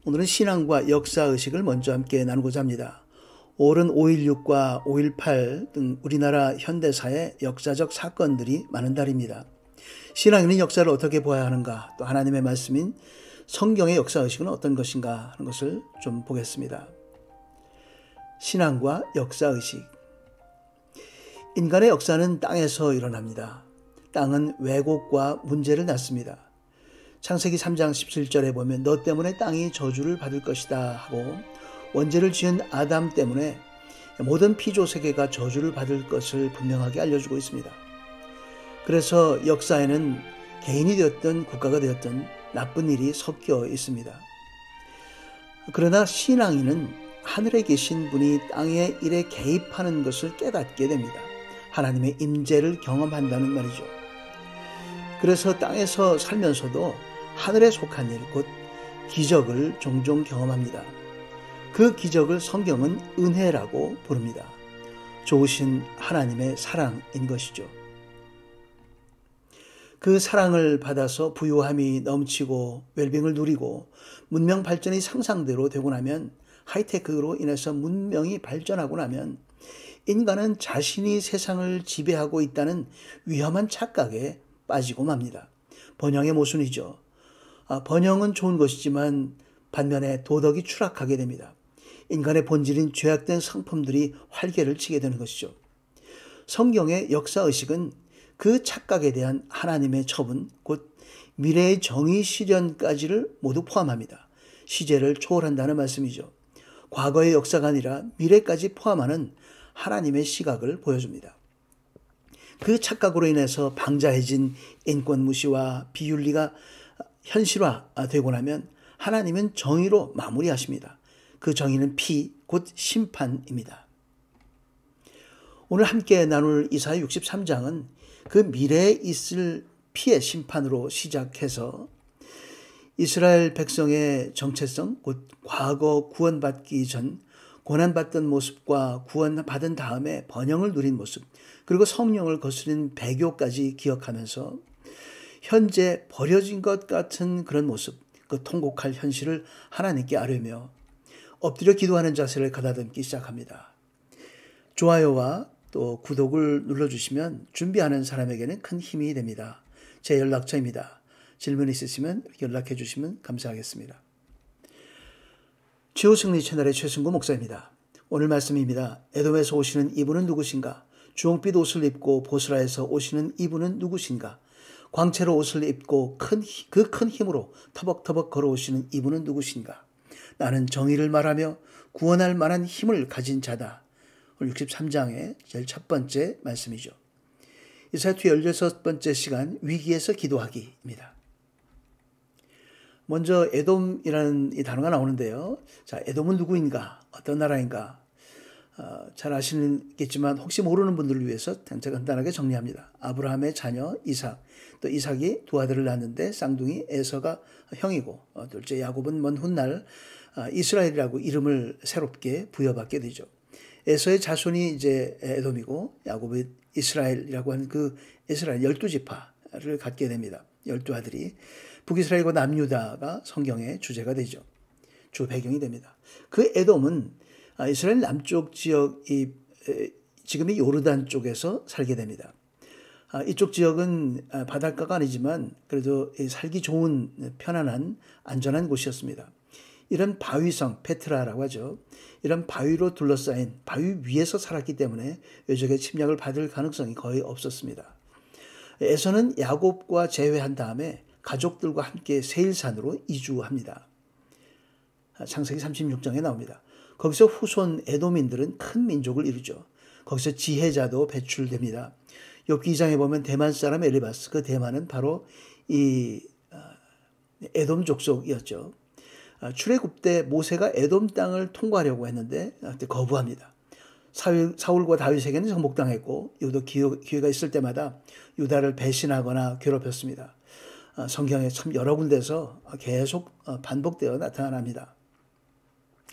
오늘은 신앙과 역사의식을 먼저 함께 나누고자 합니다. 5월은 5.16과 5.18 등 우리나라 현대사의 역사적 사건들이 많은 달입니다. 신앙인은 역사를 어떻게 보아야 하는가, 또 하나님의 말씀인 성경의 역사의식은 어떤 것인가 하는 것을 좀 보겠습니다. 신앙과 역사의식. 인간의 역사는 땅에서 일어납니다. 땅은 왜곡과 문제를 낳습니다. 창세기 3장 17절에 보면 너 때문에 땅이 저주를 받을 것이다 하고 원죄를 지은 아담 때문에 모든 피조세계가 저주를 받을 것을 분명하게 알려주고 있습니다. 그래서 역사에는 개인이 되었든 국가가 되었든 나쁜 일이 섞여 있습니다. 그러나 신앙인은 하늘에 계신 분이 땅의 일에 개입하는 것을 깨닫게 됩니다. 하나님의 임재를 경험한다는 말이죠. 그래서 땅에서 살면서도 하늘에 속한 일, 곧 기적을 종종 경험합니다. 그 기적을 성경은 은혜라고 부릅니다. 좋으신 하나님의 사랑인 것이죠. 그 사랑을 받아서 부유함이 넘치고 웰빙을 누리고 문명 발전이 상상대로 되고 나면, 하이테크로 인해서 문명이 발전하고 나면 인간은 자신이 세상을 지배하고 있다는 위험한 착각에 빠지고 맙니다. 번영의 모순이죠. 번영은 좋은 것이지만 반면에 도덕이 추락하게 됩니다. 인간의 본질인 죄악된 성품들이 활개를 치게 되는 것이죠. 성경의 역사의식은 그 착각에 대한 하나님의 처분, 곧 미래의 정의 실현까지를 모두 포함합니다. 시제를 초월한다는 말씀이죠. 과거의 역사가 아니라 미래까지 포함하는 하나님의 시각을 보여줍니다. 그 착각으로 인해서 방자해진 인권 무시와 비윤리가 현실화되고 나면 하나님은 정의로 마무리하십니다. 그 정의는 피, 곧 심판입니다. 오늘 함께 나눌 이사야 63장은 그 미래에 있을 피의 심판으로 시작해서 이스라엘 백성의 정체성, 곧 과거 구원받기 전 고난받던 모습과 구원받은 다음에 번영을 누린 모습, 그리고 성령을 거스린 배교까지 기억하면서 현재 버려진 것 같은 그런 모습, 그 통곡할 현실을 하나님께 아뢰며 엎드려 기도하는 자세를 가다듬기 시작합니다. 좋아요와 또 구독을 눌러주시면 준비하는 사람에게는 큰 힘이 됩니다. 제 연락처입니다. 질문 있으시면 연락해 주시면 감사하겠습니다. 최호승리 채널의 최승구 목사입니다. 오늘 말씀입니다. 에돔에서 오시는 이분은 누구신가? 주홍빛 옷을 입고 보스라에서 오시는 이분은 누구신가? 광채로 옷을 입고 그 큰 힘으로 터벅터벅 걸어오시는 이분은 누구신가? 나는 정의를 말하며 구원할 만한 힘을 가진 자다. 오늘 63장의 제일 첫 번째 말씀이죠. 이사야투 16번째 시간, 위기에서 기도하기입니다. 먼저 에돔이라는 이 단어가 나오는데요. 자, 에돔은 누구인가? 어떤 나라인가? 잘 아시겠지만 혹시 모르는 분들을 위해서 제가 간단하게 정리합니다. 아브라함의 자녀 이삭, 또 이삭이 두 아들을 낳았는데 쌍둥이 에서가 형이고, 둘째 야곱은 먼 훗날 이스라엘이라고 이름을 새롭게 부여받게 되죠. 에서의 자손이 이제 에돔이고, 야곱의 이스라엘이라고 하는 그 이스라엘 12지파를 갖게 됩니다. 12아들이. 북이스라엘과 남유다가 성경의 주제가 되죠. 주 배경이 됩니다. 그 에돔은 이스라엘 남쪽 지역이 지금의 요르단 쪽에서 살게 됩니다. 이쪽 지역은 바닷가가 아니지만 그래도 살기 좋은 편안한 안전한 곳이었습니다. 이런 바위성, 페트라라고 하죠. 이런 바위로 둘러싸인 바위 위에서 살았기 때문에 외적의 침략을 받을 가능성이 거의 없었습니다. 에서는 야곱과 재회한 다음에 가족들과 함께 세일산으로 이주합니다. 창세기 36장에 나옵니다. 거기서 후손 에돔인들은 큰 민족을 이루죠. 거기서 지혜자도 배출됩니다. 욥기 2장에 보면 대만 사람 엘리바스, 그 대만은 바로 이 에돔 족속이었죠. 출애굽 때 모세가 에돔 땅을 통과하려고 했는데 그때 거부합니다. 사울과 다윗에게는 정복당했고 유도 기회가 있을 때마다 유다를 배신하거나 괴롭혔습니다. 성경에 참 여러 군데서 계속 반복되어 나타납니다.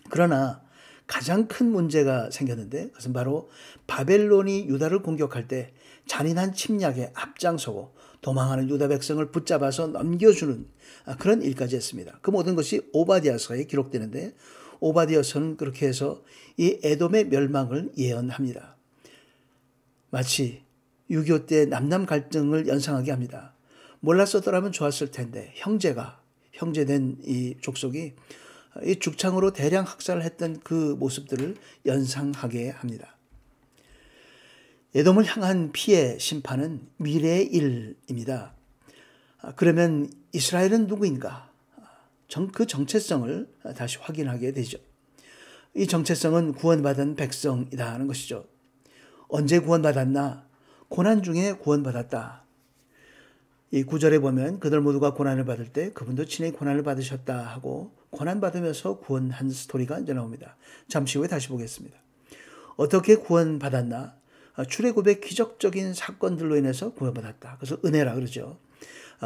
그러나 가장 큰 문제가 생겼는데 그것은 바로 바벨론이 유다를 공격할 때 잔인한 침략에 앞장서고 도망하는 유다 백성을 붙잡아서 넘겨주는 그런 일까지 했습니다. 그 모든 것이 오바댜서에 기록되는데 오바댜서는 그렇게 해서 이 에돔의 멸망을 예언합니다. 마치 6.25 때 남남 갈등을 연상하게 합니다. 몰랐었더라면 좋았을 텐데 형제된 이 족속이 이 죽창으로 대량 학살을 했던 그 모습들을 연상하게 합니다. 에돔을 향한 피해 심판은 미래의 일입니다. 그러면 이스라엘은 누구인가? 그 정체성을 다시 확인하게 되죠. 이 정체성은 구원받은 백성이다 하는 것이죠. 언제 구원받았나? 고난 중에 구원받았다. 이 9절에 보면 그들 모두가 고난을 받을 때 그분도 친히 고난을 받으셨다 하고 고난받으면서 구원한 스토리가 이제 나옵니다. 잠시 후에 다시 보겠습니다. 어떻게 구원받았나? 출애굽의 기적적인 사건들로 인해서 구원받았다. 그래서 은혜라 그러죠.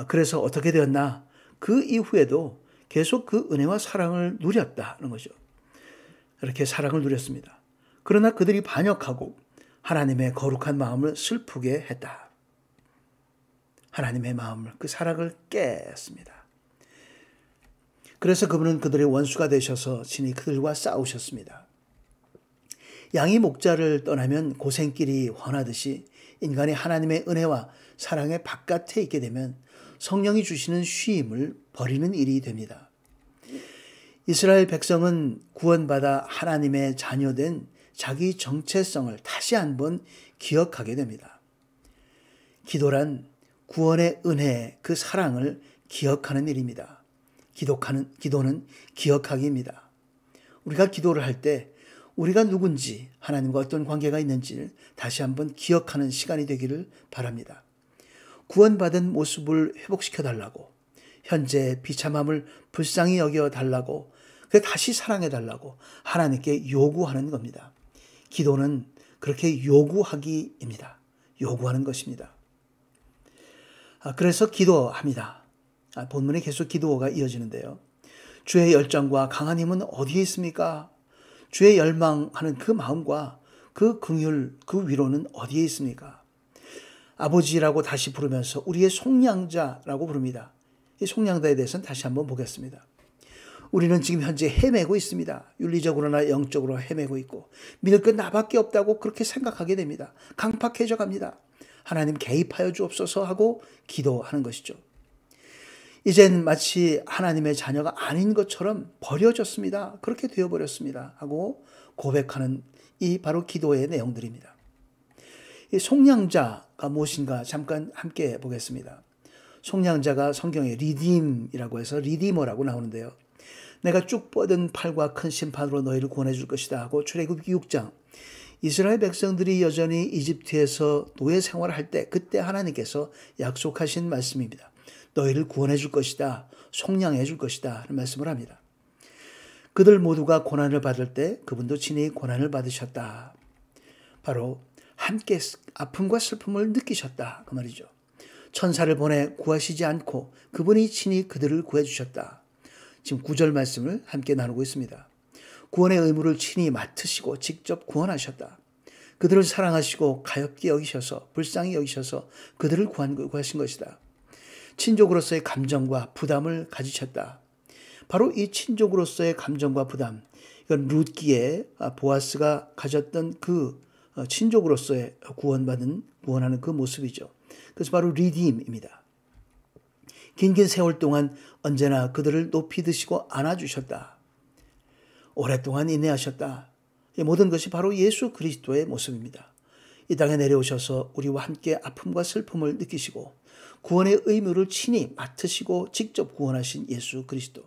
그래서 어떻게 되었나? 그 이후에도 계속 그 은혜와 사랑을 누렸다는 거죠. 이렇게 사랑을 누렸습니다. 그러나 그들이 반역하고 하나님의 거룩한 마음을 슬프게 했다. 하나님의 마음을, 그 사랑을 깼습니다. 그래서 그분은 그들의 원수가 되셔서 친히 그들과 싸우셨습니다. 양이 목자를 떠나면 고생길이 훤하듯이 인간이 하나님의 은혜와 사랑의 바깥에 있게 되면 성령이 주시는 쉼을 버리는 일이 됩니다. 이스라엘 백성은 구원받아 하나님의 자녀된 자기 정체성을 다시 한번 기억하게 됩니다. 기도란 구원의 은혜, 그 사랑을 기억하는 일입니다. 기도는 기억하기입니다. 우리가 기도를 할 때 우리가 누군지, 하나님과 어떤 관계가 있는지를 다시 한번 기억하는 시간이 되기를 바랍니다. 구원받은 모습을 회복시켜달라고, 현재 비참함을 불쌍히 여겨달라고, 다시 사랑해달라고 하나님께 요구하는 겁니다. 기도는 그렇게 요구하기입니다. 요구하는 것입니다. 그래서 기도합니다. 본문에 계속 기도가 이어지는데요. 주의 열정과 강한 힘은 어디에 있습니까? 주의 열망하는 그 마음과 그 긍휼, 그 위로는 어디에 있습니까? 아버지라고 다시 부르면서 우리의 속량자라고 부릅니다. 이 속량자에 대해서는 다시 한번 보겠습니다. 우리는 지금 현재 헤매고 있습니다. 윤리적으로나 영적으로 헤매고 있고 믿을 것 나밖에 없다고 그렇게 생각하게 됩니다. 강팍해져 갑니다. 하나님 개입하여 주옵소서 하고 기도하는 것이죠. 이젠 마치 하나님의 자녀가 아닌 것처럼 버려졌습니다. 그렇게 되어버렸습니다. 하고 고백하는 이 바로 기도의 내용들입니다. 이 속량자가 무엇인가 잠깐 함께 보겠습니다. 속량자가 성경에 리딤이라고 해서 리디머라고 나오는데요. 내가 쭉 뻗은 팔과 큰 심판으로 너희를 구원해 줄 것이다 하고 출애굽 6장 이스라엘 백성들이 여전히 이집트에서 노예 생활을 할 때 그때 하나님께서 약속하신 말씀입니다. 너희를 구원해 줄 것이다. 속량해 줄 것이다. 하는 말씀을 합니다. 그들 모두가 고난을 받을 때 그분도 친히 고난을 받으셨다. 바로 함께 아픔과 슬픔을 느끼셨다. 그 말이죠. 천사를 보내 구하시지 않고 그분이 친히 그들을 구해주셨다. 지금 9절 말씀을 함께 나누고 있습니다. 구원의 의무를 친히 맡으시고 직접 구원하셨다. 그들을 사랑하시고 가엾게 여기셔서 불쌍히 여기셔서 그들을 구하신 것이다. 친족으로서의 감정과 부담을 가지셨다. 바로 이 친족으로서의 감정과 부담, 이건 룻기에 보아스가 가졌던 그 친족으로서의 구원하는 그 모습이죠. 그래서 바로 리딤입니다. 긴 세월 동안 언제나 그들을 높이 드시고 안아주셨다. 오랫동안 인내하셨다. 이 모든 것이 바로 예수 그리스도의 모습입니다. 이 땅에 내려오셔서 우리와 함께 아픔과 슬픔을 느끼시고 구원의 의무를 친히 맡으시고 직접 구원하신 예수 그리스도.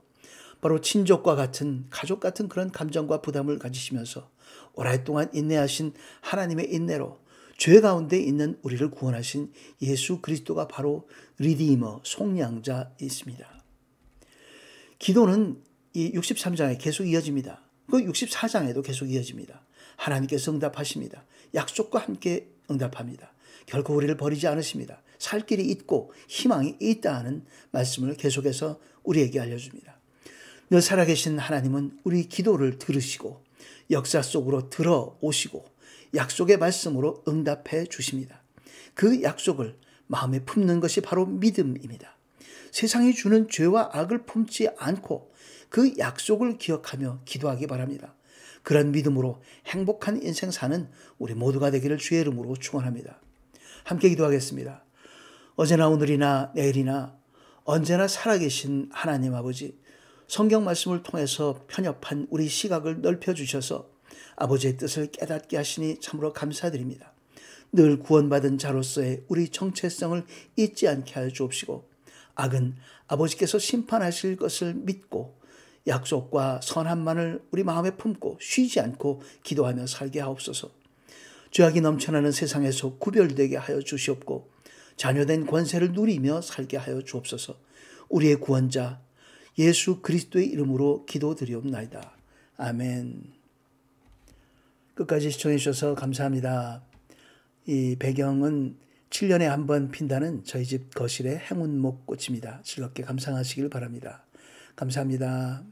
바로 친족과 같은 가족 같은 그런 감정과 부담을 가지시면서 오랫동안 인내하신 하나님의 인내로 죄 가운데 있는 우리를 구원하신 예수 그리스도가 바로 리디머, 속량자이십니다. 기도는 이 63장에 계속 이어집니다. 그 64장에도 계속 이어집니다. 하나님께서 응답하십니다. 약속과 함께 응답합니다. 결코 우리를 버리지 않으십니다. 살 길이 있고 희망이 있다는 말씀을 계속해서 우리에게 알려줍니다. 늘 살아계신 하나님은 우리 기도를 들으시고 역사 속으로 들어오시고 약속의 말씀으로 응답해 주십니다. 그 약속을 마음에 품는 것이 바로 믿음입니다. 세상이 주는 죄와 악을 품지 않고 그 약속을 기억하며 기도하기 바랍니다. 그런 믿음으로 행복한 인생 사는 우리 모두가 되기를 주의 이름으로 축원합니다. 함께 기도하겠습니다. 어제나 오늘이나 내일이나 언제나 살아계신 하나님 아버지, 성경 말씀을 통해서 편협한 우리 시각을 넓혀주셔서 아버지의 뜻을 깨닫게 하시니 참으로 감사드립니다. 늘 구원받은 자로서의 우리 정체성을 잊지 않게 하여 주옵시고, 악은 아버지께서 심판하실 것을 믿고 약속과 선함만을 우리 마음에 품고 쉬지 않고 기도하며 살게 하옵소서. 죄악이 넘쳐나는 세상에서 구별되게 하여 주시옵고, 자녀된 권세를 누리며 살게 하여 주옵소서. 우리의 구원자 예수 그리스도의 이름으로 기도드리옵나이다. 아멘. 끝까지 시청해 주셔서 감사합니다. 이 배경은 7년에 한 번 핀다는 저희 집 거실의 행운목 꽃입니다. 즐겁게 감상하시길 바랍니다. 감사합니다.